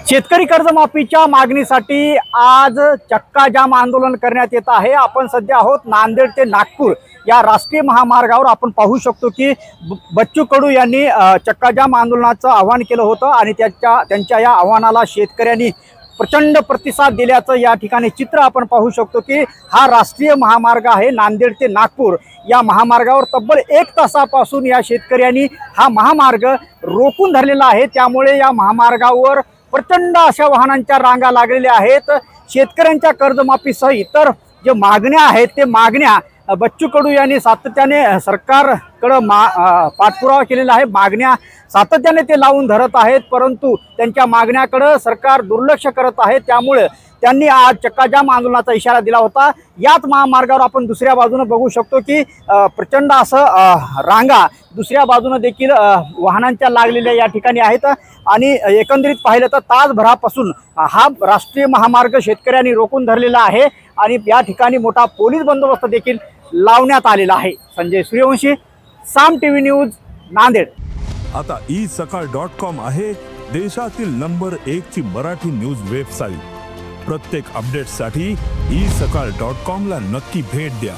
शेतकरी कर्जमाफीच्या मागणीसाठी आज चक्का जाम आंदोलन करण्यात येत आहे। आपण सध्या आहोत नांदेड ते नागपूर या राष्ट्रीय महामार्गावर। आपण पाहू शकतो की बच्चू कडू यांनी चक्का जाम आंदोलनाचं आवाहन केलं होतं आणि त्यांच्या या आव्हानाला शेतकऱ्यांनी प्रचंड प्रतिसाद दिल्याचं या ठिकाणी चित्र आपण पाहू शकतो की हा राष्ट्रीय महामार्ग आहे नांदेड ते नागपूर। या महामार्गावर तब्बल 1 तासापासून या शेतकऱ्यांनी हा महामार्ग रोखून धरलेला आहे। त्यामुळे या महामार्गावर प्रचंड अशा वाहनांच्या रांगा लागलेल्या आहेत। शेतकऱ्यांच्या कर्जमाफीसह इतर जे मागण्या आहेत ते मागण्या बच्चू कडू यांनी सातत्याने सरकारकडे पाठपुरावा केलेला आहे। मागण्या सातत्याने ते लावून धरत आहेत, परंतु त्यांच्या मागण्याकडे सरकार दुर्लक्ष करत आहे। त्यामुळे त्यांनी आज चक्काजाम आंदोलनाचा इशारा दिला होता। याच महामार्गावर आपण दुसऱ्या बाजूने बघू शकतो की प्रचंड असं रांगा दुसऱ्या बाजूने देखील वाहनांच्या लागलेल्या या ठिकाणी आहेत आणि एकंदरीत पाहिलं तर तासभरापासून हा राष्ट्रीय महामार्ग शेतकऱ्यांनी रोखून धरलेला आहे आणि या ठिकाणी मोठा पोलीस बंदोबस्त देखील लावण्यात आलेला आहे। संजय सूर्यवंशी, साम टीव्ही न्यूज, नांदेड। आता isakal.com आहे देशातील नंबर 1 ची मराठी न्यूज वेबसाईट। प्रत्येक अपडेटसाठी isakal.com ला नक्की भेट द्या।